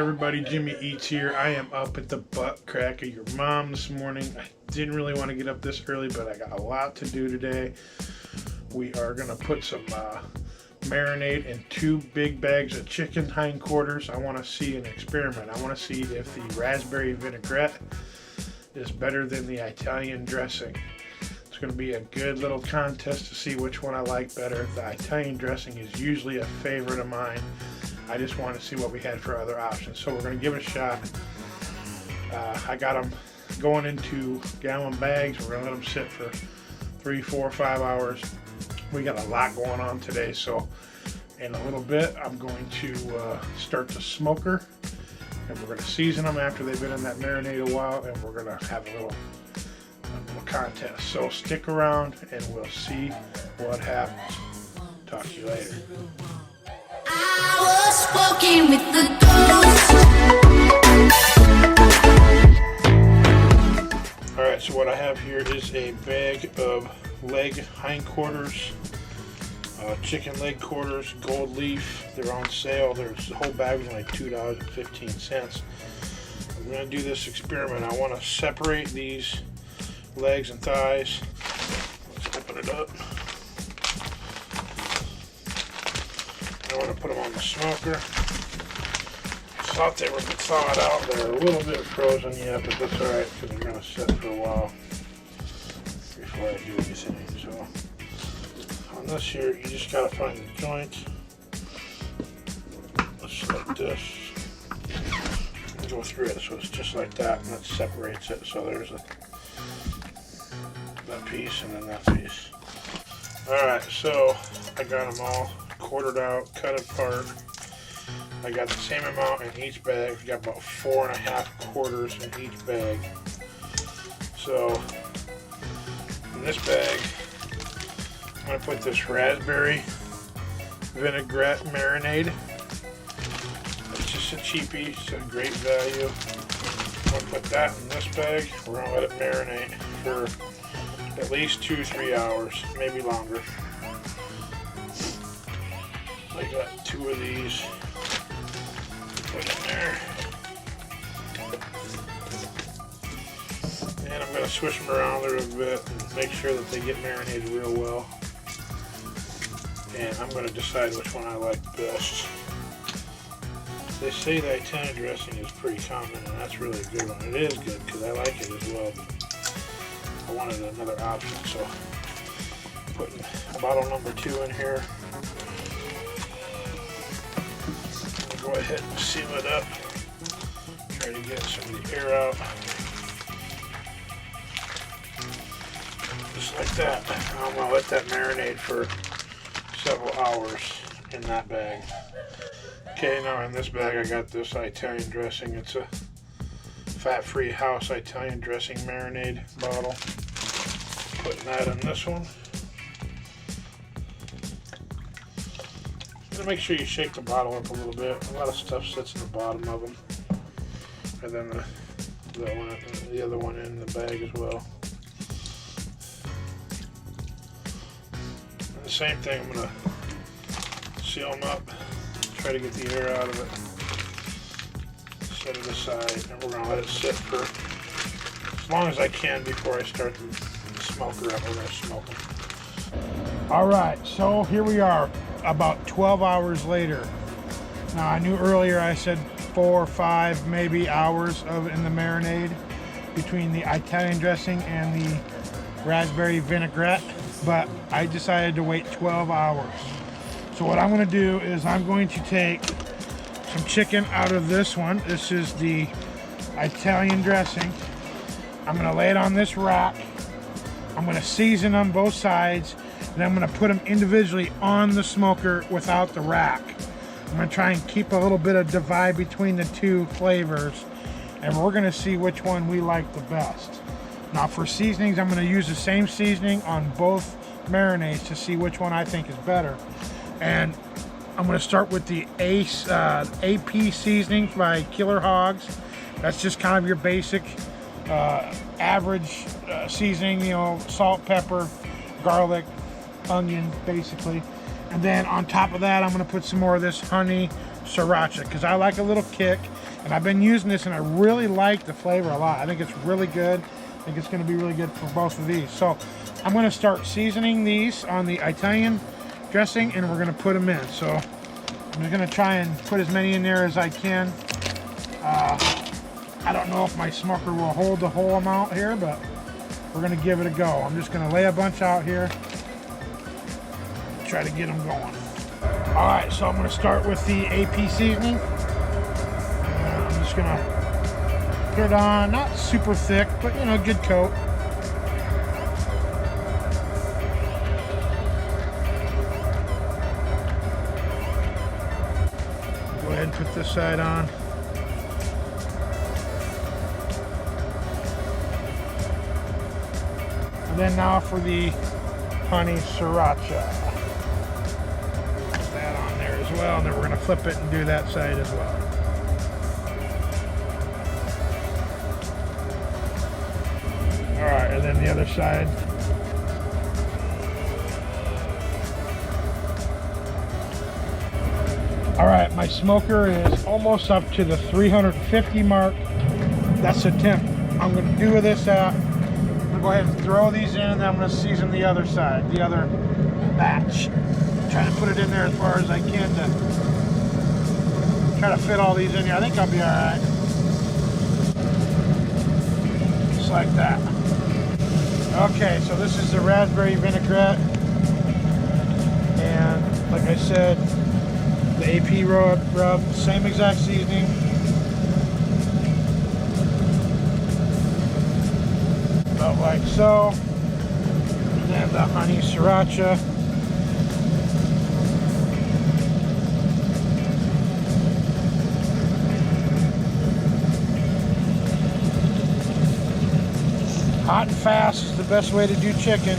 Everybody, Jimmy Eats here. I am up at the butt crack of your mom this morning. I didn't really want to get up this early, but I got a lot to do today. We are going to put some marinade in 2 big bags of chicken hindquarters. I want to see an experiment. I want to see if the raspberry vinaigrette is better than the Italian dressing. It's going to be a good little contest to see which one I like better. The Italian dressing is usually a favorite of mine. I just wanted to see what we had for other options. So we're going to give it a shot. I got them going into gallon bags. We're going to let them sit for 3, 4, 5 hours. We got a lot going on today. So in a little bit, I'm going to start the smoker. And we're going to season them after they've been in that marinade a while. And we're going to have a little contest. So stick around and we'll see what happens. Talk to you later. I was walking with the ghost. Alright, so what I have here is a bag of leg hindquarters, chicken leg quarters, gold leaf. They're on sale. The whole bag was only $2.15. I'm going to do this experiment. I want to separate these legs and thighs. Let's open it up. I want to put them on the smoker. I thought they were thawed out. They're a little bit frozen yet, but that's alright because they're going to sit for a while before I do anything. So on this here, you just got to find the joint. Just like this. And go through it so it's just like that, and that separates it. So there's that piece and then that piece. Alright, so I got them all quartered out, cut apart. I got the same amount in each bag. I got about 4.5 quarters in each bag. So in this bag, I'm going to put this raspberry vinaigrette marinade. It's just a cheapie. It's a great value. I'm going to put that in this bag. We're going to let it marinate for at least 2-3 hours, maybe longer. I got 2 of these to put in there. And I'm going to switch them around a little bit and make sure that they get marinated real well. And I'm going to decide which one I like best. They say the Italian dressing is pretty common, and that's really a good one. It is good because I like it as well, but I wanted another option, so I'm putting bottle number 2 in here. Go ahead and seal it up. Try to get some of the air out. Just like that. I'm going to let that marinate for several hours in that bag. Okay, now in this bag I got this Italian dressing. It's a fat-free house Italian dressing marinade bottle. Putting that in this one. Make sure you shake the bottle up a little bit. A lot of stuff sits in the bottom of them, and then the other one in the bag as well. And the same thing, I'm gonna seal them up, try to get the air out of it, set it aside, and we're gonna let it sit for as long as I can before I start the smoker up. We're gonna smoke them. All right, so here we are. About 12 hours later. Now I knew earlier I said 4 or 5 maybe hours in the marinade between the Italian dressing and the raspberry vinaigrette, but I decided to wait 12 hours. So what I'm going to do is I'm going to take some chicken out of this one. This is the Italian dressing. I'm going to lay it on this rack. I'm going to season on both sides. And I'm going to put them individually on the smoker without the rack. I'm going to try and keep a little bit of divide between the 2 flavors, and we're going to see which one we like the best. Now for seasonings, I'm going to use the same seasoning on both marinades to see which one I think is better. And I'm going to start with the AP seasonings by Killer Hogs. That's just kind of your basic average seasoning, you know, salt, pepper, garlic, onion, basically. And then on top of that, I'm going to put some more of this honey sriracha because I like a little kick. And I've been using this and I really like the flavor a lot. I think it's really good. I think it's going to be really good for both of these. So I'm going to start seasoning these on the Italian dressing and we're going to put them in. So I'm just going to try and put as many in there as I can. I don't know if my smoker will hold the whole amount here, but we're going to give it a go. I'm just going to lay a bunch out here. Try to get them going. All right, so I'm going to start with the AP seasoning. And I'm just going to put it on, not super thick, but you know, good coat. Go ahead and put this side on. And then now for the honey sriracha. As well, and then we're going to flip it and do that side as well. All right, and then the other side. All right, my smoker is almost up to the 350 mark. That's the temp I'm going to do with this at. I'm going to go ahead and throw these in, and then I'm going to season the other side, the other batch. Trying to put it in there as far as I can to try to fit all these in here. I think I'll be all right. Just like that. Okay, so this is the raspberry vinaigrette. And like I said, the AP rub, same exact seasoning. About like so. And then the honey sriracha. Hot and fast is the best way to do chicken.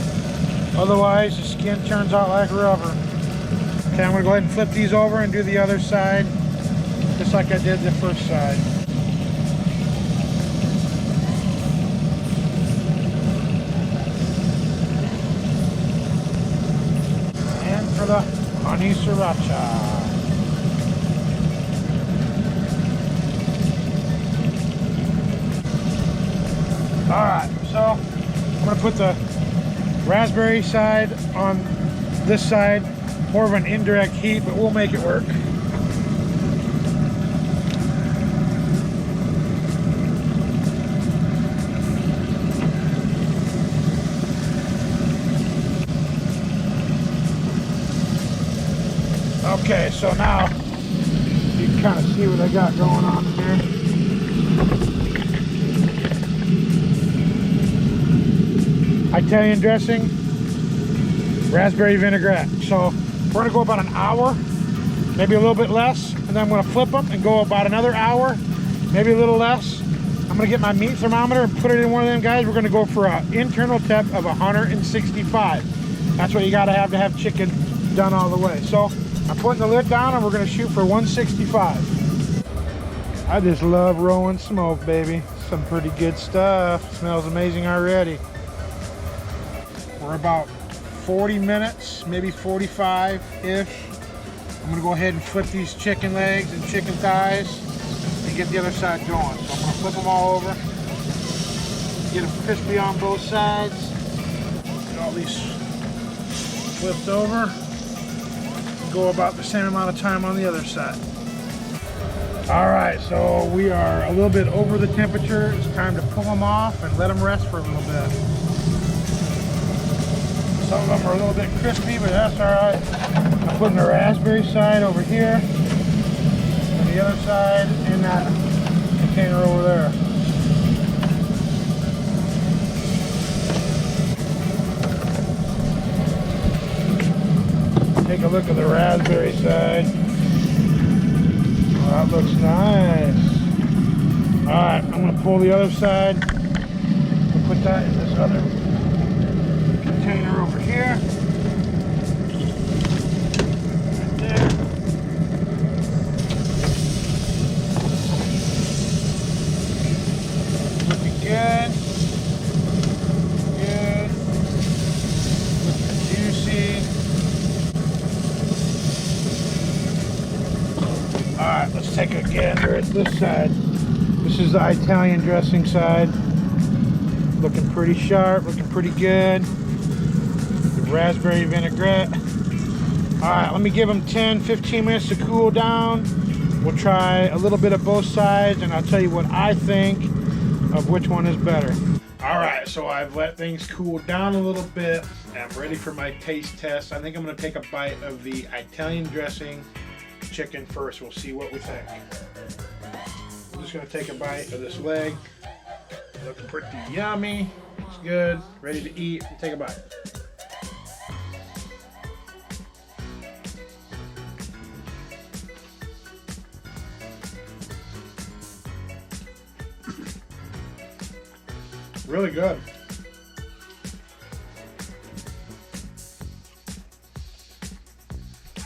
Otherwise, the skin turns out like rubber. Okay, I'm going to go ahead and flip these over and do the other side, just like I did the first side. And for the honey sriracha. Alright, so I'm going to put the raspberry side on this side, more of an indirect heat, but we'll make it work. Okay, so now you can kind of see what I got going on here. Italian dressing, raspberry vinaigrette. So we're going to go about an hour, maybe a little bit less, and then I'm going to flip them and go about another hour, maybe a little less. I'm going to get my meat thermometer and put it in one of them guys. We're going to go for an internal temp of 165. That's what you got to have chicken done all the way. So I'm putting the lid down and we're going to shoot for 165. I just love rolling smoke, baby. Some pretty good stuff. Smells amazing already. We're about 40 minutes, maybe 45-ish. I'm gonna go ahead and flip these chicken legs and chicken thighs and get the other side going. So I'm gonna flip them all over, get them crispy on both sides. Get all these flipped over. Go about the same amount of time on the other side. All right, so we are a little bit over the temperature. It's time to pull them off and let them rest for a little bit. Some of them are a little bit crispy, but that's all right. I'm putting the raspberry side over here and the other side in that container over there. Take a look at the raspberry side. Oh, that looks nice. All right, I'm going to pull the other side and put that in this other container over here. Right there. Looking good. Good. Looking juicy. Alright, let's take a gander at this side. This is the Italian dressing side. Looking pretty sharp, looking pretty good. The raspberry vinaigrette. Alright, let me give them 10-15 minutes to cool down. We'll try a little bit of both sides and I'll tell you what I think of which one is better. Alright, so I've let things cool down a little bit. I'm ready for my taste test. I think I'm going to take a bite of the Italian dressing chicken first. We'll see what we think. I'm just going to take a bite of this leg. Looking pretty yummy. It's good. Ready to eat. Take a bite. Really good.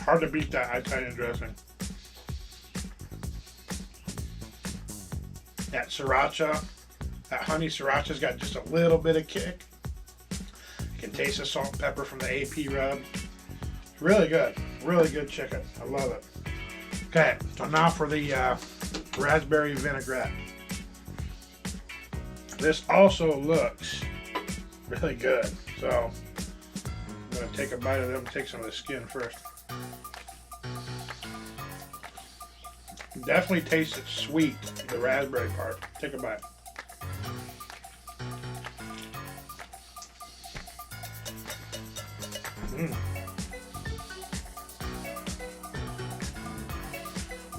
Hard to beat that Italian dressing. That sriracha, that honey sriracha's got just a little bit of kick. You can taste the salt and pepper from the AP rub. Really good chicken. I love it. Okay, so now for the raspberry vinaigrette. This also looks really good. So I'm gonna take a bite of them and take some of the skin first. Definitely tastes it sweet, the raspberry part. Take a bite.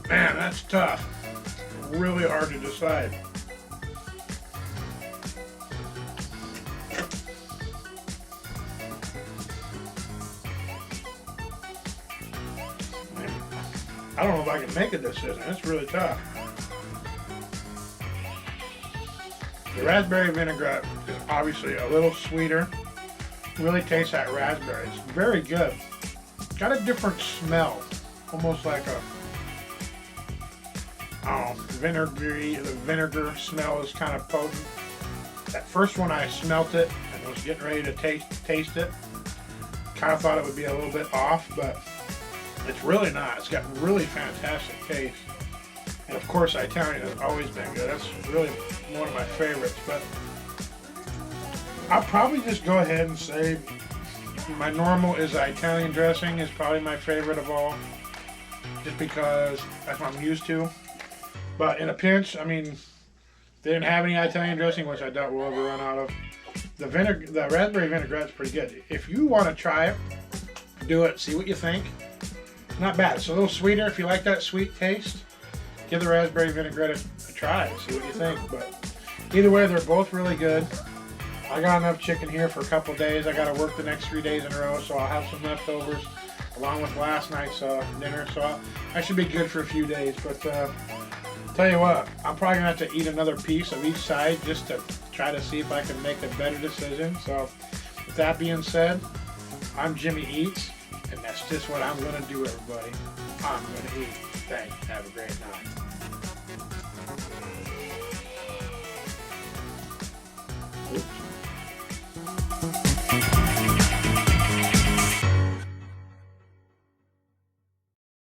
Man, that's tough. Really hard to decide. I don't know if I can make a decision. It's really tough. The raspberry vinaigrette is obviously a little sweeter. Really tastes that raspberry. It's very good. Got a different smell. Almost like a, I don't know, vinegary. The vinegar smell is kind of potent. That first one I smelt it and was getting ready to taste it. Kind of thought it would be a little bit off, but it's really not. It's got really fantastic taste. And of course, Italian has always been good. That's really one of my favorites. But I'll probably just go ahead and say my normal is the Italian dressing is probably my favorite of all. Just because that's what I'm used to. But in a pinch, I mean, they didn't have any Italian dressing, which I doubt we'll ever run out of. The raspberry vinaigrette is pretty good. If you want to try it, do it. See what you think. Not bad. It's a little sweeter. If you like that sweet taste, give the raspberry vinaigrette a try. See what you think. But either way, they're both really good. I got enough chicken here for a couple days. I got to work the next 3 days in a row, so I'll have some leftovers along with last night's dinner. So I should be good for a few days. But tell you what, I'm probably going to have to eat another piece of each side just to try to see if I can make a better decision. So with that being said, I'm Jimmy Eats. And that's just what I'm going to do, everybody. I'm going to eat. Thanks. Have a great night.